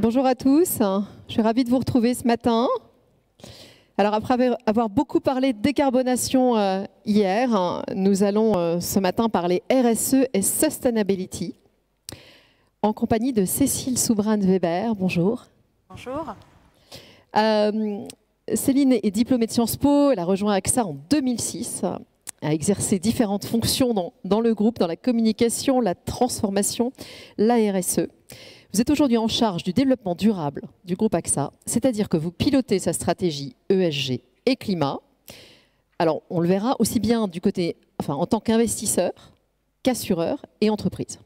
Bonjour à tous, je suis ravie de vous retrouver ce matin. Alors après avoir beaucoup parlé de décarbonation hier, nous allons ce matin parler RSE et Sustainability en compagnie de Cécile Soubrane-Weber. Bonjour. Bonjour. Céline est diplômée de Sciences Po, elle a rejoint AXA en 2006, a exercé différentes fonctions dans le groupe, dans la communication, la transformation, la RSE. Vous êtes aujourd'hui en charge du développement durable du groupe AXA, c'est-à-dire que vous pilotez sa stratégie ESG et climat. Alors, on le verra aussi bien du côté, en tant qu'investisseur, qu'assureur et entreprise.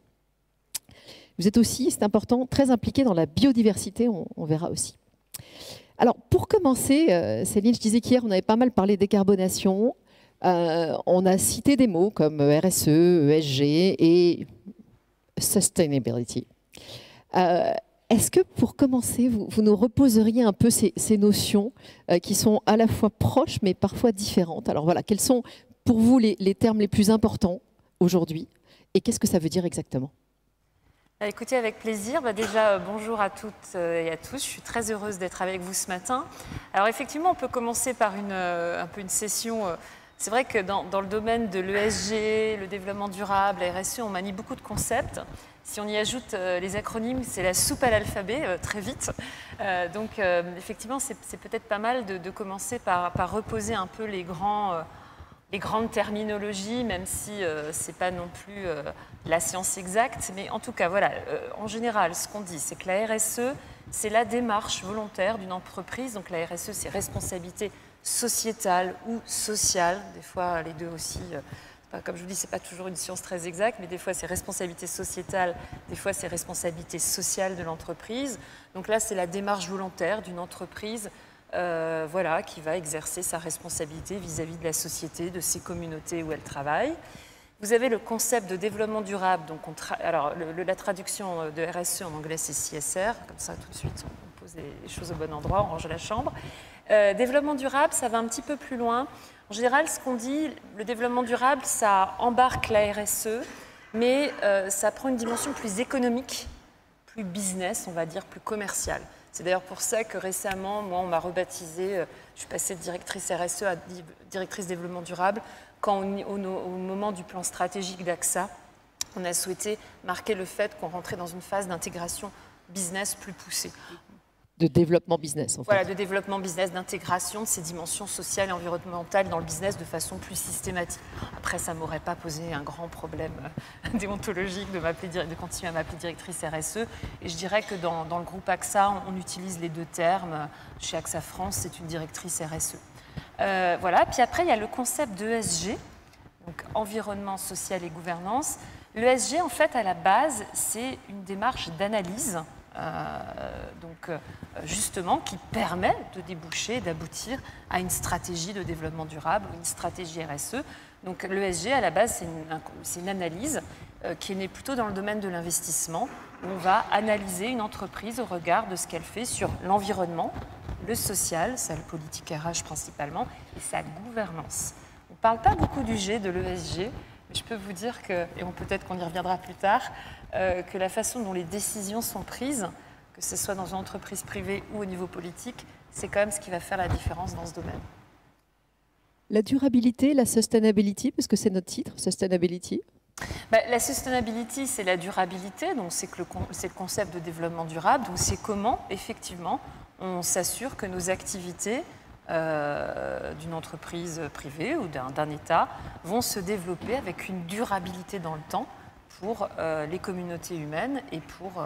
Vous êtes aussi, c'est important, très impliqué dans la biodiversité, on verra aussi. Alors, pour commencer, Céline, je disais qu'hier, on avait pas mal parlé de décarbonation. On a cité des mots comme RSE, ESG et Sustainability. Est-ce que pour commencer, vous nous reposeriez un peu ces notions qui sont à la fois proches mais parfois différentes? Alors voilà, quels sont pour vous les termes les plus importants aujourd'hui et qu'est-ce que ça veut dire exactement? Écoutez, avec plaisir. Déjà, bonjour à toutes et à tous. Je suis très heureuse d'être avec vous ce matin. Alors effectivement, on peut commencer par un peu une session. C'est vrai que dans le domaine de l'ESG, le développement durable, la RSE, on manie beaucoup de concepts. Si on y ajoute les acronymes, c'est la soupe à l'alphabet, très vite. Donc effectivement, c'est peut-être pas mal de commencer par reposer un peu les grandes terminologies, même si ce n'est pas non plus la science exacte. Mais en tout cas, voilà, en général, ce qu'on dit, c'est que la RSE, c'est la démarche volontaire d'une entreprise. Donc la RSE, c'est responsabilité sociétale ou sociale, des fois les deux aussi. Comme je vous dis, ce n'est pas toujours une science très exacte, mais des fois c'est responsabilité sociétale, des fois c'est responsabilité sociale de l'entreprise. Donc là, c'est la démarche volontaire d'une entreprise voilà, qui va exercer sa responsabilité vis-à-vis de la société, de ses communautés où elle travaille. Vous avez le concept de développement durable. Donc alors, la traduction de RSE en anglais, c'est CSR. Comme ça, tout de suite, on pose les choses au bon endroit, on range la chambre. Développement durable, ça va un petit peu plus loin. En général, ce qu'on dit, le développement durable, ça embarque la RSE, mais ça prend une dimension plus économique, plus business, on va dire, plus commerciale. C'est d'ailleurs pour ça que récemment, moi, on m'a rebaptisée, je suis passée de directrice RSE à directrice développement durable, quand au moment du plan stratégique d'AXA, on a souhaité marquer le fait qu'on rentrait dans une phase d'intégration business plus poussée. De développement business, en fait. Voilà, de développement business, d'intégration de ces dimensions sociales et environnementales dans le business de façon plus systématique. Après, ça ne m'aurait pas posé un grand problème déontologique de continuer à m'appeler directrice RSE. Et je dirais que dans le groupe AXA, on utilise les deux termes. Chez AXA France, c'est une directrice RSE. Voilà. Puis après, il y a le concept d'ESG, donc environnement, social et gouvernance. L'ESG, en fait, à la base, c'est une démarche d'analyse. Justement, qui permet de déboucher, d'aboutir à une stratégie de développement durable, une stratégie RSE. Donc l'ESG, à la base, c'est une analyse qui est née plutôt dans le domaine de l'investissement, où on va analyser une entreprise au regard de ce qu'elle fait sur l'environnement, le social, sa politique RH principalement, et sa gouvernance. On ne parle pas beaucoup du G, de l'ESG, mais je peux vous dire que, et peut-être qu'on y reviendra plus tard, que la façon dont les décisions sont prises, que ce soit dans une entreprise privée ou au niveau politique, c'est quand même ce qui va faire la différence dans ce domaine. La durabilité, la sustainability, parce que c'est notre titre, sustainability. La sustainability, c'est la durabilité, donc c'est le concept de développement durable, donc c'est comment, effectivement, on s'assure que nos activités d'une entreprise privée ou d'un État vont se développer avec une durabilité dans le temps pour les communautés humaines et pour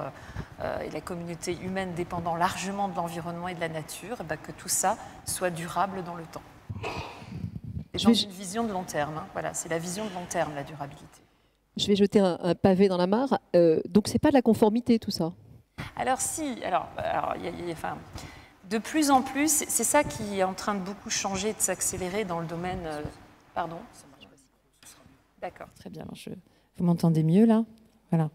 la communauté humaine dépendant largement de l'environnement et de la nature, que tout ça soit durable dans le temps. Et dans une vision de long terme. Hein. Voilà, c'est la vision de long terme, la durabilité. Je vais jeter un pavé dans la mare. Donc, ce n'est pas de la conformité, tout ça? Alors si, de plus en plus, c'est ça qui est en train de beaucoup changer, de s'accélérer dans le domaine... Pardon ? D'accord. Très bien, vous m'entendez mieux là? Voilà.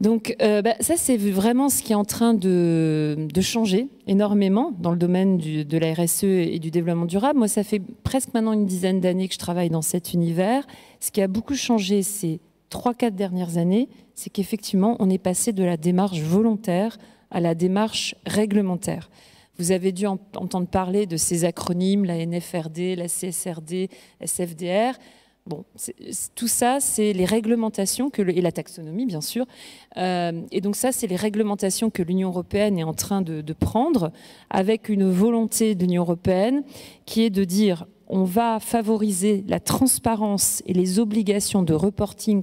Donc ça, c'est vraiment ce qui est en train de changer énormément dans le domaine de la RSE et du développement durable. Moi, ça fait presque maintenant une dizaine d'années que je travaille dans cet univers. Ce qui a beaucoup changé ces 3-4 dernières années, c'est qu'effectivement, on est passé de la démarche volontaire à la démarche réglementaire. Vous avez dû entendre parler de ces acronymes, la NFRD, la CSRD, SFDR. Bon, tout ça, c'est les réglementations, et la taxonomie, bien sûr. Et donc ça, c'est les réglementations que l'Union européenne est en train de prendre, avec une volonté de l'Union européenne qui est de dire on va favoriser la transparence et les obligations de reporting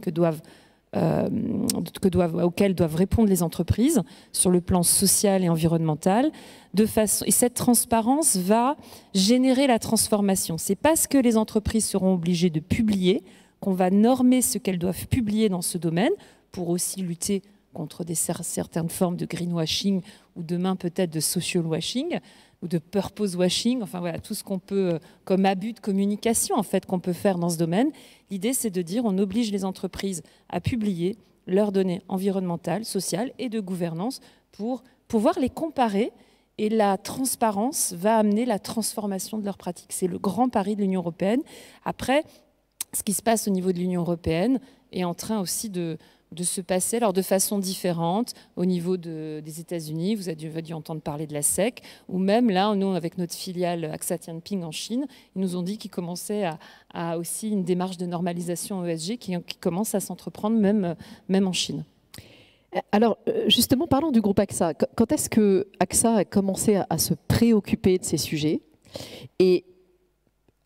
auxquelles doivent répondre les entreprises sur le plan social et environnemental. Et cette transparence va générer la transformation. C'est parce que les entreprises seront obligées de publier qu'on va normer ce qu'elles doivent publier dans ce domaine pour aussi lutter contre certaines formes de greenwashing ou demain peut-être de social washing ou de purpose washing, enfin voilà, tout ce qu'on peut, comme abus de communication en fait, qu'on peut faire dans ce domaine. L'idée, c'est de dire on oblige les entreprises à publier leurs données environnementales, sociales et de gouvernance pour pouvoir les comparer, et la transparence va amener la transformation de leurs pratiques. C'est le grand pari de l'Union européenne. Après, ce qui se passe au niveau de l'Union européenne est en train aussi de se passer alors de façon différente au niveau des États-Unis. Vous avez dû entendre parler de la SEC, ou même là, nous, avec notre filiale Axa Tianping en Chine, ils nous ont dit qu'ils commençaient à aussi une démarche de normalisation ESG qui commence à s'entreprendre même en Chine. Alors, justement, parlons du groupe AXA. Quand est-ce que AXA a commencé à se préoccuper de ces sujets? Et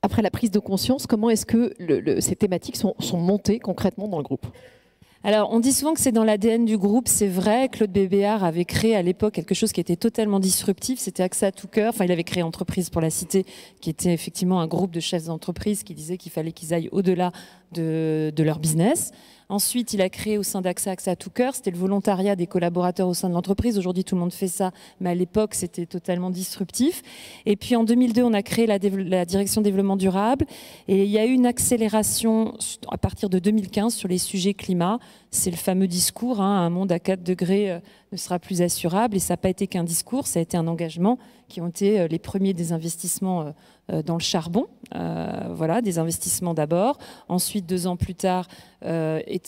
après la prise de conscience, comment est-ce que ces thématiques sont montées concrètement dans le groupe? Alors, on dit souvent que c'est dans l'ADN du groupe, c'est vrai. Claude Bébéar avait créé à l'époque quelque chose qui était totalement disruptif, c'était AXA tout cœur. Enfin, il avait créé Entreprise pour la Cité, qui était effectivement un groupe de chefs d'entreprise qui disaient qu'il fallait qu'ils aillent au-delà de leur business. Ensuite, il a créé au sein d'AXA, AXA tout cœur. C'était le volontariat des collaborateurs au sein de l'entreprise. Aujourd'hui, tout le monde fait ça, mais à l'époque, c'était totalement disruptif. Et puis, en 2002, on a créé la direction développement durable. Et il y a eu une accélération à partir de 2015 sur les sujets climat. C'est le fameux discours, hein, un monde à 4 degrés ne sera plus assurable. Et ça n'a pas été qu'un discours, ça a été un engagement qui ont été les premiers des investissements dans le charbon. Voilà, des investissements d'abord. Ensuite, 2 ans plus tard,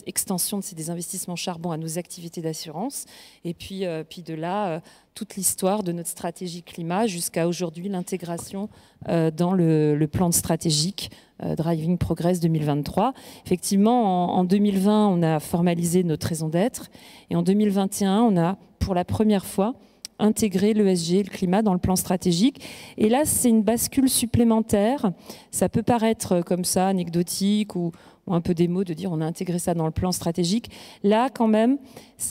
extension de ces investissements charbon à nos activités d'assurance. Et puis de là, toute l'histoire de notre stratégie climat jusqu'à aujourd'hui, l'intégration dans le plan stratégique Driving Progress 2023. Effectivement, en 2020, on a formalisé notre raison d'être. Et en 2021, on a, pour la première fois, intégrer l'ESG, le climat, dans le plan stratégique. Et là, c'est une bascule supplémentaire. Ça peut paraître comme ça, anecdotique ou un peu des mots de dire on a intégré ça dans le plan stratégique. Là, quand même,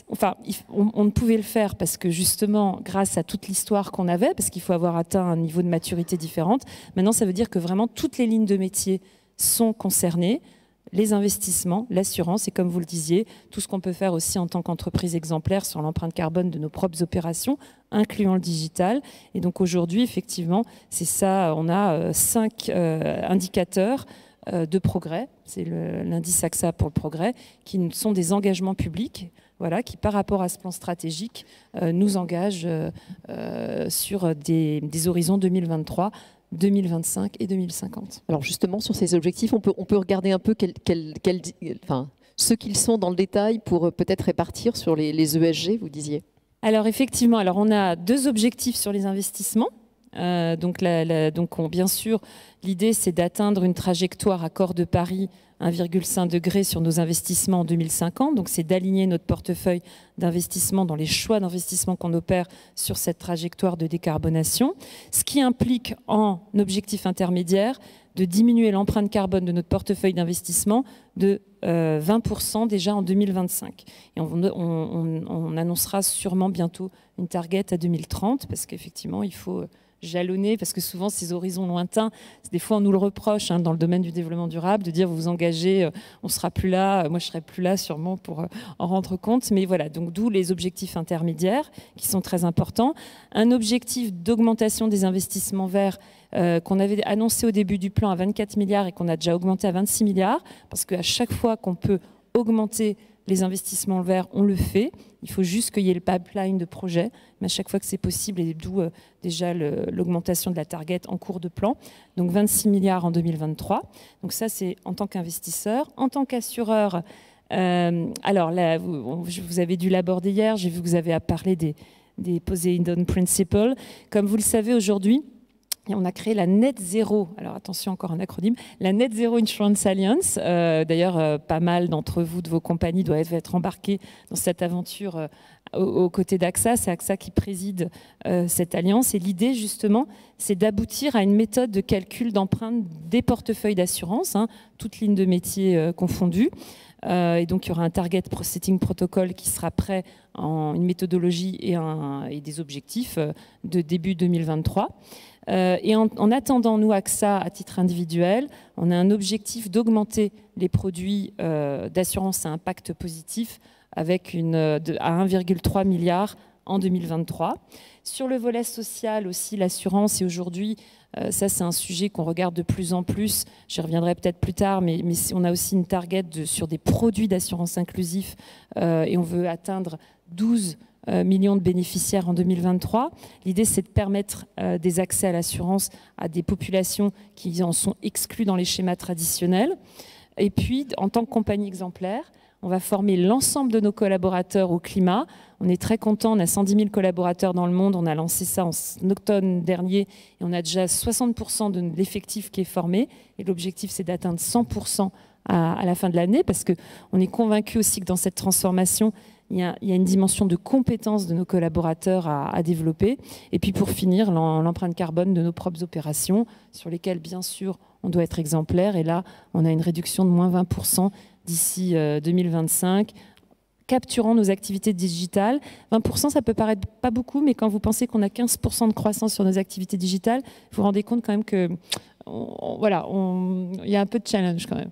enfin, on ne pouvait le faire parce que justement, grâce à toute l'histoire qu'on avait, parce qu'il faut avoir atteint un niveau de maturité différente, maintenant, ça veut dire que vraiment toutes les lignes de métier sont concernées. Les investissements, l'assurance et comme vous le disiez, tout ce qu'on peut faire aussi en tant qu'entreprise exemplaire sur l'empreinte carbone de nos propres opérations, incluant le digital. Et donc aujourd'hui, effectivement, c'est ça, on a 5 indicateurs de progrès, c'est l'indice AXA pour le progrès, qui sont des engagements publics, voilà, qui par rapport à ce plan stratégique nous engagent sur des horizons 2023, 2025 et 2050. Alors justement, sur ces objectifs, on peut regarder un peu ce qu'ils sont dans le détail pour peut-être répartir sur les ESG, vous disiez. Alors effectivement, on a 2 objectifs sur les investissements. Donc bien sûr, l'idée c'est d'atteindre une trajectoire accord de Paris 1,5 degré sur nos investissements en 2050. Donc c'est d'aligner notre portefeuille d'investissement dans les choix d'investissement qu'on opère sur cette trajectoire de décarbonation. Ce qui implique en objectif intermédiaire de diminuer l'empreinte carbone de notre portefeuille d'investissement de 20% déjà en 2025. Et on annoncera sûrement bientôt une target à 2030 parce qu'effectivement il faut jalonner, parce que souvent ces horizons lointains, des fois on nous le reproche dans le domaine du développement durable, de dire vous vous engagez, on ne sera plus là, moi je ne serai plus là sûrement pour en rendre compte, mais voilà, donc d'où les objectifs intermédiaires qui sont très importants. Un objectif d'augmentation des investissements verts qu'on avait annoncé au début du plan à 24 milliards et qu'on a déjà augmenté à 26 milliards, parce qu'à chaque fois qu'on peut augmenter les investissements verts, on le fait. Il faut juste qu'il y ait le pipeline de projets, mais à chaque fois que c'est possible, et d'où déjà l'augmentation de la target en cours de plan. Donc 26 milliards en 2023. Donc ça, c'est en tant qu'investisseur. En tant qu'assureur, alors là, vous avez dû l'aborder hier, j'ai vu que vous avez parlé des Poseidon Principles. Comme vous le savez aujourd'hui, et on a créé la Net Zero, alors attention encore un acronyme, la Net Zero Insurance Alliance. D'ailleurs, pas mal d'entre vous, de vos compagnies, doivent être embarqués dans cette aventure aux côtés d'AXA. C'est AXA qui préside cette alliance. Et l'idée, justement, c'est d'aboutir à une méthode de calcul d'empreinte des portefeuilles d'assurance, hein, toutes lignes de métier confondues. Et donc, il y aura un Target Setting Protocol qui sera prêt en une méthodologie et des objectifs de début 2023. Et en attendant, nous, AXA, à titre individuel, on a un objectif d'augmenter les produits d'assurance à impact positif avec à 1,3 milliard en 2023. Sur le volet social aussi, l'assurance, et aujourd'hui, ça c'est un sujet qu'on regarde de plus en plus, j'y reviendrai peut-être plus tard, mais on a aussi une target sur des produits d'assurance inclusif et on veut atteindre 12 millions de bénéficiaires en 2023. L'idée, c'est de permettre des accès à l'assurance à des populations qui en sont exclues dans les schémas traditionnels. Et puis, en tant que compagnie exemplaire, on va former l'ensemble de nos collaborateurs au climat. On est très contents, on a 110 000 collaborateurs dans le monde. On a lancé ça en automne dernier et on a déjà 60% de l'effectif qui est formé. Et l'objectif, c'est d'atteindre 100% à la fin de l'année parce qu'on est convaincu aussi que dans cette transformation, il y a une dimension de compétence de nos collaborateurs à développer. Et puis pour finir, l'empreinte carbone de nos propres opérations, sur lesquelles, bien sûr, on doit être exemplaire. Et là, on a une réduction de moins 20% d'ici 2025, capturant nos activités digitales. 20%, ça peut paraître pas beaucoup, mais quand vous pensez qu'on a 15% de croissance sur nos activités digitales, vous vous rendez compte quand même que il y a un peu de challenge quand même.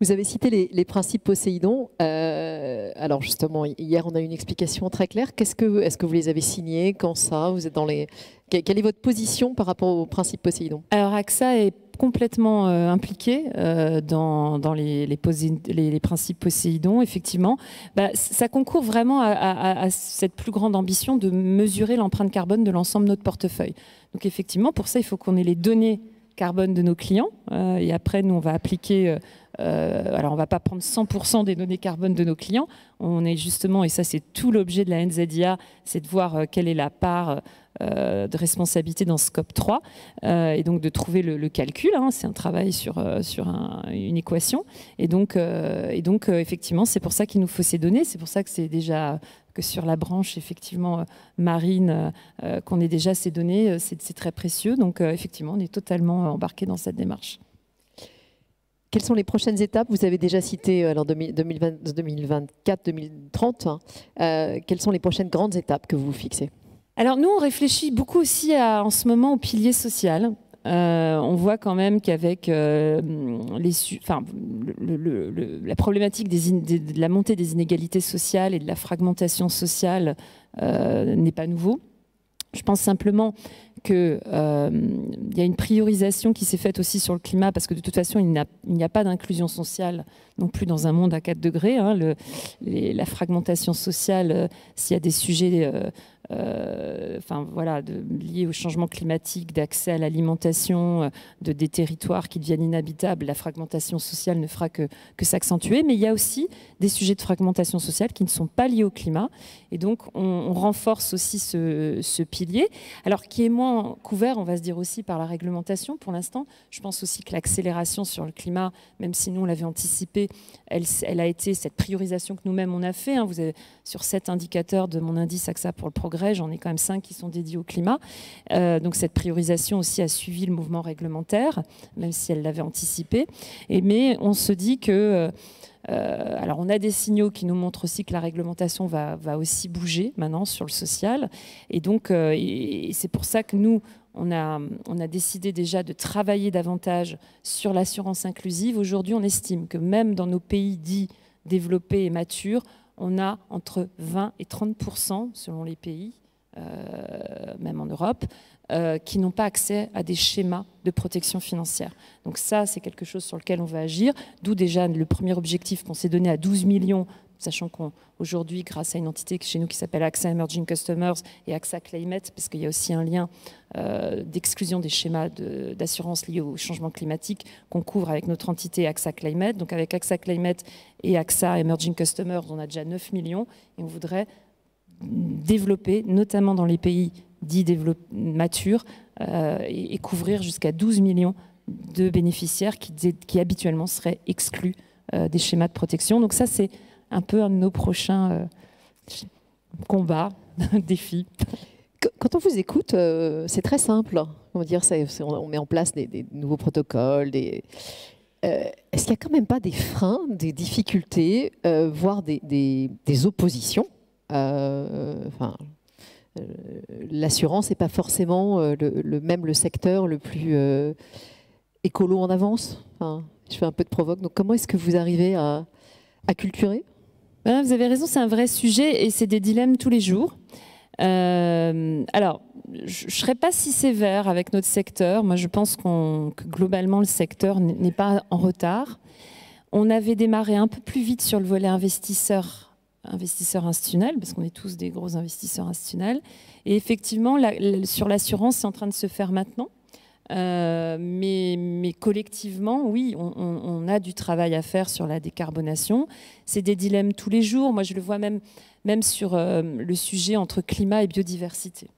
Vous avez cité les principes Poséidon. Alors justement, hier, on a eu une explication très claire. Est-ce que vous les avez signés? Quand ça? Vous êtes quelle est votre position par rapport aux principes Poséidon? Alors AXA est complètement impliqué dans les principes Poséidon, effectivement. Ça concourt vraiment à cette plus grande ambition de mesurer l'empreinte carbone de l'ensemble de notre portefeuille. Donc effectivement, pour ça, il faut qu'on ait les données carbone de nos clients. Et après, nous, on va appliquer... alors, on ne va pas prendre 100% des données carbone de nos clients. On est justement, et ça, c'est tout l'objet de la NZIA, c'est de voir quelle est la part de responsabilité dans Scope 3 et donc de trouver le calcul. Hein, c'est un travail sur une équation. Et donc effectivement, c'est pour ça qu'il nous faut ces données. C'est pour ça que c'est déjà que sur la branche, effectivement, marine, qu'on ait déjà ces données. C'est très précieux. Donc, effectivement, on est totalement embarqué dans cette démarche. Quelles sont les prochaines étapes? Vous avez déjà cité alors 2024, 2030. Quelles sont les prochaines grandes étapes que vous vous fixez? Alors nous, on réfléchit beaucoup aussi en ce moment au pilier social. On voit quand même qu'avec la problématique de la montée des inégalités sociales et de la fragmentation sociale n'est pas nouveau. Je pense simplement qu'il y a une priorisation qui s'est faite aussi sur le climat parce que de toute façon, il n'y a pas d'inclusion sociale non plus dans un monde à 4 degrés. Hein. La fragmentation sociale, s'il y a des sujets liés au changement climatique, d'accès à l'alimentation, des territoires qui deviennent inhabitables, la fragmentation sociale ne fera que s'accentuer. Mais il y a aussi des sujets de fragmentation sociale qui ne sont pas liés au climat. Et donc, on renforce aussi ce pilier, alors qui est moins couvert, on va se dire aussi, par la réglementation pour l'instant. Je pense aussi que l'accélération sur le climat, même si nous, on l'avait anticipé, elle a été cette priorisation que nous-mêmes, on a fait. Hein. Vous avez, sur 7 indicateurs de mon indice AXA pour le progrès, j'en ai quand même 5 qui sont dédiés au climat. Donc cette priorisation aussi a suivi le mouvement réglementaire, même si elle l'avait anticipé. Mais on se dit que... alors on a des signaux qui nous montrent aussi que la réglementation va aussi bouger maintenant sur le social. Et donc c'est pour ça que nous, on a décidé déjà de travailler davantage sur l'assurance inclusive. Aujourd'hui, on estime que même dans nos pays dits développés et matures, on a entre 20 et 30% selon les pays, même en Europe, qui n'ont pas accès à des schémas de protection financière. Donc ça, c'est quelque chose sur lequel on va agir, d'où déjà le premier objectif qu'on s'est donné à 12 millions, sachant qu'aujourd'hui, grâce à une entité chez nous qui s'appelle AXA Emerging Customers et AXA Climate, parce qu'il y a aussi un lien d'exclusion des schémas d'assurance liés au changement climatique qu'on couvre avec notre entité AXA Climate. Donc avec AXA Climate et AXA Emerging Customers, on a déjà 9 millions et on voudrait développer, notamment dans les pays dits matures, et couvrir jusqu'à 12 millions de bénéficiaires qui habituellement seraient exclus des schémas de protection. Donc ça, c'est un peu un de nos prochains combats, défis. Quand on vous écoute, c'est très simple. On va dire, on met en place des nouveaux protocoles. Est-ce qu'il n'y a quand même pas des freins, des difficultés, voire des oppositions? L'assurance n'est pas forcément même le secteur le plus écolo en avance. Je fais un peu de provoque. Donc comment est-ce que vous arrivez à culturer? Vous avez raison, c'est un vrai sujet et c'est des dilemmes tous les jours. Alors, je ne serais pas si sévère avec notre secteur. Moi, je pense que globalement, le secteur n'est pas en retard. On avait démarré un peu plus vite sur le volet investisseur institutionnel, parce qu'on est tous des gros investisseurs institutionnels. Et effectivement, sur l'assurance, c'est en train de se faire maintenant. Mais collectivement, oui, on a du travail à faire sur la décarbonation. C'est des dilemmes tous les jours. Moi, je le vois même sur le sujet entre climat et biodiversité.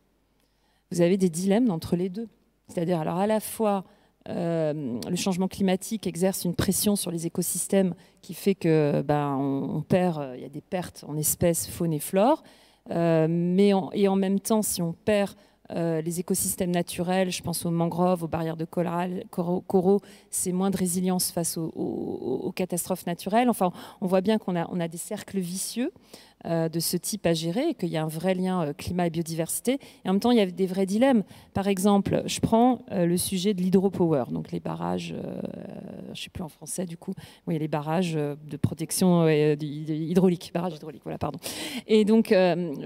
Vous avez des dilemmes entre les deux. C'est-à-dire, alors à la fois, le changement climatique exerce une pression sur les écosystèmes qui fait que on perd, il y a des pertes en espèces, faune et flore. Et en même temps, si on perd les écosystèmes naturels, je pense aux mangroves, aux barrières de coraux, c'est moins de résilience face aux catastrophes naturelles. Enfin, on voit bien qu'on a des cercles vicieux de ce type à gérer et qu'il y a un vrai lien climat et biodiversité. Et en même temps, il y a des vrais dilemmes. Par exemple, je prends le sujet de l'hydropower, donc les barrages, je ne sais plus en français du coup, oui, les barrages de protection hydraulique, barrages hydrauliques, voilà, pardon. Et donc,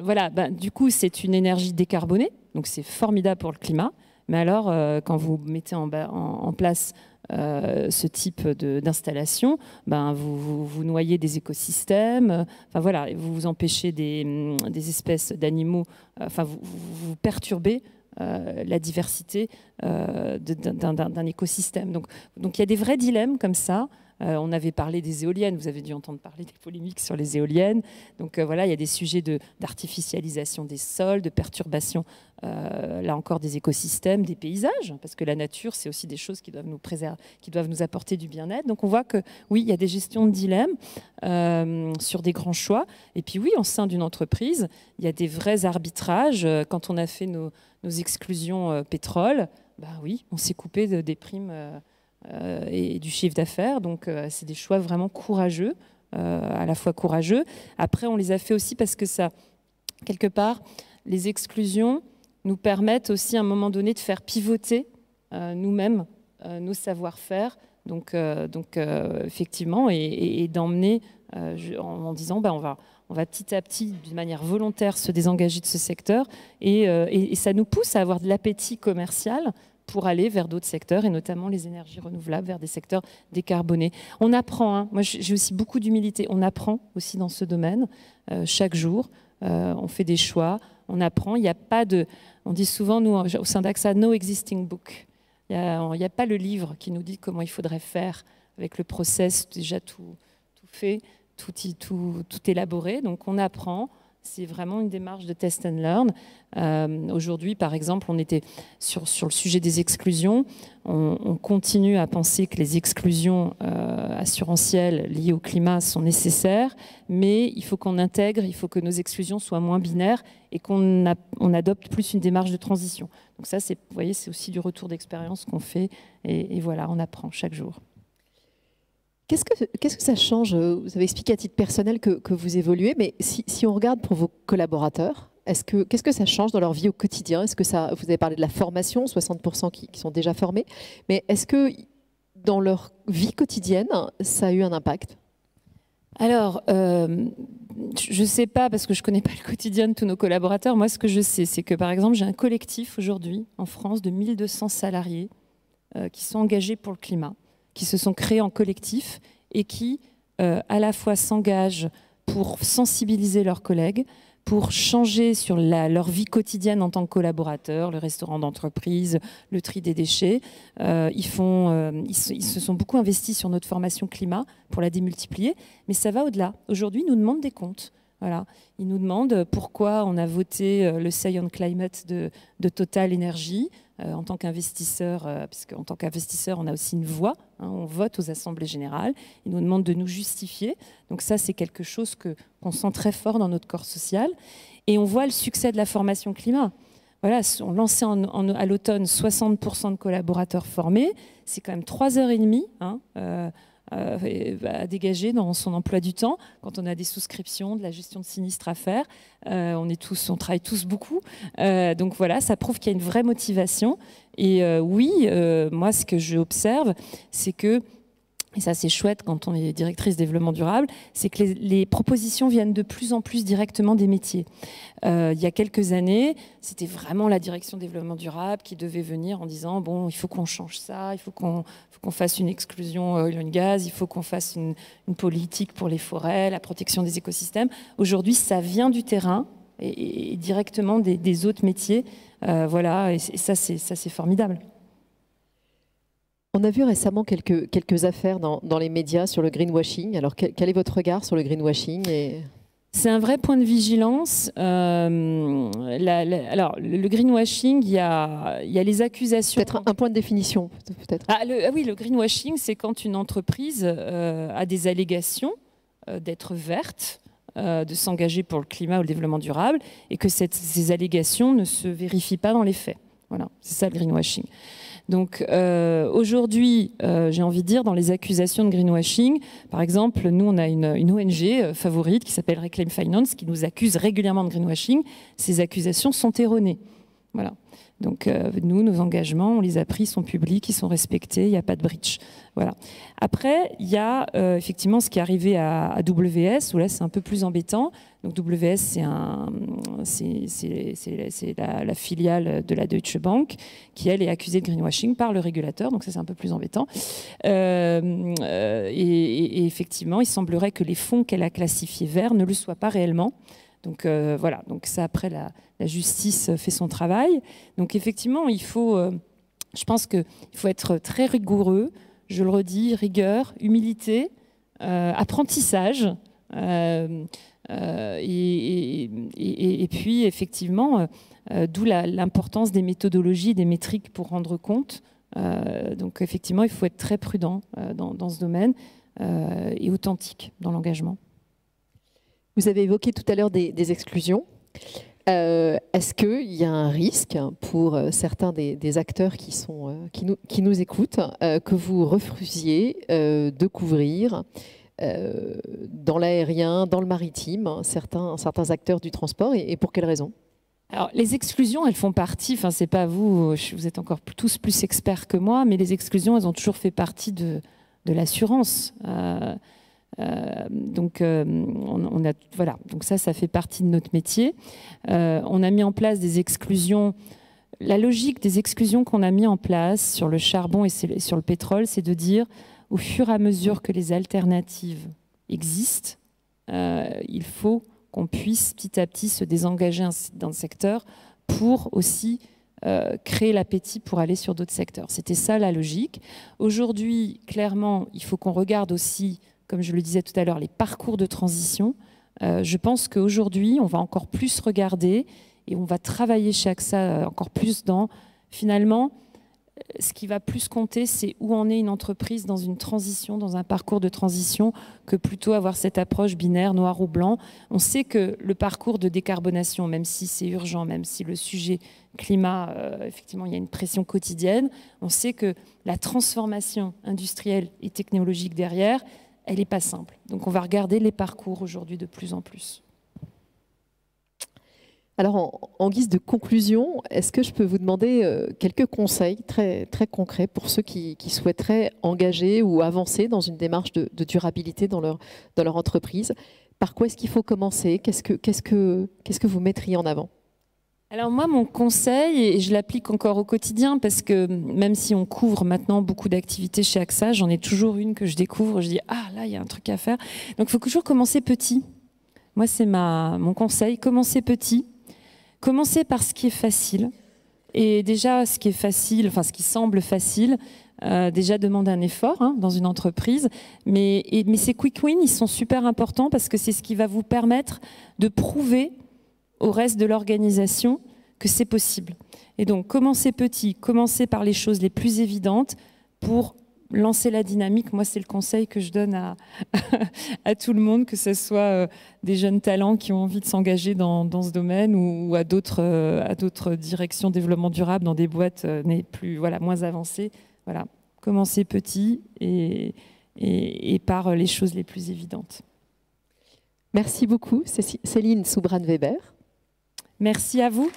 voilà, du coup, c'est une énergie décarbonée, donc c'est formidable pour le climat. Mais alors, quand vous mettez en place ce type d'installation, vous noyez des écosystèmes, enfin voilà, vous vous empêchez des espèces d'animaux, enfin vous perturbez la diversité d'un écosystème. Donc il y a des vrais dilemmes comme ça. On avait parlé des éoliennes, vous avez dû entendre parler des polémiques sur les éoliennes. Donc voilà, il y a des sujets d'artificialisation des sols, de perturbation, là encore, des écosystèmes, des paysages, parce que la nature, c'est aussi des choses qui doivent nous préserver, qui doivent nous apporter du bien-être. Donc on voit que oui, il y a des gestions de dilemmes sur des grands choix. Et puis oui, au sein d'une entreprise, il y a des vrais arbitrages. Quand on a fait nos exclusions pétrole, oui, on s'est coupé des primes et du chiffre d'affaires. Donc, c'est des choix vraiment courageux, à la fois courageux. Après, on les a fait aussi parce que ça, quelque part, les exclusions nous permettent aussi à un moment donné de faire pivoter nous-mêmes nos savoir-faire. Donc effectivement, et d'emmener en disant, on va petit à petit, d'une manière volontaire, se désengager de ce secteur. Et ça nous pousse à avoir de l'appétit commercial pour aller vers d'autres secteurs, et notamment les énergies renouvelables, vers des secteurs décarbonés. On apprend, hein. Moi j'ai aussi beaucoup d'humilité, on apprend aussi dans ce domaine, chaque jour, on fait des choix, on apprend, il n'y a pas de... On dit souvent, nous, au sein d'AXA, no existing book. Il n'y a pas le livre qui nous dit comment il faudrait faire, avec le process déjà tout fait, tout élaboré, donc on apprend. C'est vraiment une démarche de test and learn. Aujourd'hui, par exemple, on était sur le sujet des exclusions. On continue à penser que les exclusions assurantielles liées au climat sont nécessaires, mais il faut qu'on intègre, il faut que nos exclusions soient moins binaires et qu'on adopte plus une démarche de transition. Donc ça, vous voyez, c'est aussi du retour d'expérience qu'on fait. Et voilà, on apprend chaque jour. Qu'est-ce que ça change? Vous avez expliqué à titre personnel que vous évoluez, mais si on regarde pour vos collaborateurs, qu'est-ce que ça change dans leur vie au quotidien? Est-ce que vous avez parlé de la formation, 60% qui sont déjà formés, mais est-ce que dans leur vie quotidienne, ça a eu un impact? Alors, je ne sais pas, parce que je ne connais pas le quotidien de tous nos collaborateurs. Moi, ce que je sais, c'est que, par exemple, j'ai un collectif aujourd'hui en France de 1200 salariés qui sont engagés pour le climat, qui se sont créés en collectif et qui, à la fois, s'engagent pour sensibiliser leurs collègues, pour changer sur leur vie quotidienne en tant que collaborateurs, le restaurant d'entreprise, le tri des déchets. Ils se sont beaucoup investis sur notre formation climat pour la démultiplier, mais ça va au-delà. Aujourd'hui, ils nous demandent des comptes. Voilà. Ils nous demandent pourquoi on a voté le Say on Climate de Total Energy en tant qu'investisseur, puisqu'en tant qu'investisseur, on a aussi une voix, hein, on vote aux assemblées générales. Ils nous demandent de nous justifier. Donc ça, c'est quelque chose qu'on sent très fort dans notre corps social. Et on voit le succès de la formation climat. Voilà, on lançait à l'automne 60% de collaborateurs formés. C'est quand même 3h30 à dégager dans son emploi du temps. Quand on a des souscriptions, de la gestion de sinistres à faire, on travaille tous beaucoup. Donc voilà, ça prouve qu'il y a une vraie motivation. Et oui, moi, ce que j'observe, c'est que, et ça c'est chouette quand on est directrice développement durable, c'est que les propositions viennent de plus en plus directement des métiers. Il y a quelques années, c'était vraiment la direction développement durable qui devait venir en disant bon, il faut qu'on change ça, il faut qu'on fasse une exclusion oil and gas, il faut qu'on fasse une politique pour les forêts, la protection des écosystèmes. Aujourd'hui, ça vient du terrain et directement des autres métiers. Voilà, et ça c'est formidable. On a vu récemment quelques affaires dans les médias sur le greenwashing. Alors, quel est votre regard sur le greenwashing C'est un vrai point de vigilance. Alors, le greenwashing, il y a les accusations... Peut-être un point de définition, peut-être. Oui, le greenwashing, c'est quand une entreprise a des allégations d'être verte, de s'engager pour le climat ou le développement durable, et que ces allégations ne se vérifient pas dans les faits. Voilà, c'est ça le greenwashing. Donc aujourd'hui, j'ai envie de dire, dans les accusations de greenwashing, par exemple, nous, on a une ONG favorite qui s'appelle Reclaim Finance, qui nous accuse régulièrement de greenwashing. Ces accusations sont erronées. Voilà. Donc nous, nos engagements, on les a pris, ils sont publics, ils sont respectés, il n'y a pas de breach. Voilà. Après, il y a effectivement ce qui est arrivé à WS, où là c'est un peu plus embêtant. Donc WS, c'est la filiale de la Deutsche Bank qui, elle, est accusée de greenwashing par le régulateur. Donc ça, c'est un peu plus embêtant. Et effectivement, il semblerait que les fonds qu'elle a classifiés verts ne le soient pas réellement. Donc voilà, donc ça après la justice fait son travail. Donc effectivement, je pense qu'il faut être très rigoureux, je le redis, rigueur, humilité, apprentissage, et puis effectivement, d'où l'importance des méthodologies, des métriques pour rendre compte. Donc effectivement, il faut être très prudent dans ce domaine et authentique dans l'engagement. Vous avez évoqué tout à l'heure des exclusions. Est-ce qu'il y a un risque pour certains des acteurs qui nous écoutent que vous refusiez de couvrir dans l'aérien, dans le maritime, certains acteurs du transport, et pour quelles raisons? Alors, les exclusions, elles font partie, enfin, c'est pas vous êtes encore tous plus experts que moi, mais les exclusions, elles ont toujours fait partie de l'assurance. Donc ça fait partie de notre métier. On a mis en place des exclusions. La logique des exclusions qu'on a mis en place sur le charbon et sur le pétrole, c'est de dire, au fur et à mesure que les alternatives existent, il faut qu'on puisse petit à petit se désengager dans le secteur pour aussi créer l'appétit pour aller sur d'autres secteurs. C'était ça la logique. Aujourd'hui, clairement, il faut qu'on regarde aussi, comme je le disais tout à l'heure, les parcours de transition. Je pense qu'aujourd'hui, on va encore plus regarder et on va travailler chez AXA encore plus dans, finalement, ce qui va plus compter, c'est où en est une entreprise dans une transition, dans un parcours de transition, que plutôt avoir cette approche binaire, noir ou blanc. On sait que le parcours de décarbonation, même si c'est urgent, même si le sujet climat, effectivement, il y a une pression quotidienne, on sait que la transformation industrielle et technologique derrière, elle n'est pas simple. Donc on va regarder les parcours aujourd'hui de plus en plus. Alors, en guise de conclusion, est-ce que je peux vous demander quelques conseils très, très concrets pour ceux qui souhaiteraient engager ou avancer dans une démarche de durabilité dans leur entreprise? Par quoi est-ce qu'il faut commencer? Qu'est-ce que vous mettriez en avant? Alors moi, mon conseil, et je l'applique encore au quotidien, parce que même si on couvre maintenant beaucoup d'activités chez AXA, j'en ai toujours une que je découvre, je dis « Ah, là, il y a un truc à faire ». Donc il faut toujours commencer petit. Moi, c'est mon conseil, commencer petit. Commencer par ce qui est facile. Et déjà, ce qui est facile, enfin ce qui semble facile, déjà demandent un effort hein, dans une entreprise. Mais ces quick wins, ils sont super importants parce que c'est ce qui va vous permettre de prouver au reste de l'organisation que c'est possible. Et donc, commencez petit, commencez par les choses les plus évidentes pour lancer la dynamique. Moi, c'est le conseil que je donne à tout le monde, que ce soit des jeunes talents qui ont envie de s'engager dans ce domaine ou à d'autres directions développement durable dans des boîtes moins avancées. Voilà. Commencez petit et par les choses les plus évidentes. Merci beaucoup, Céline Soubrane-Weber. Merci à vous.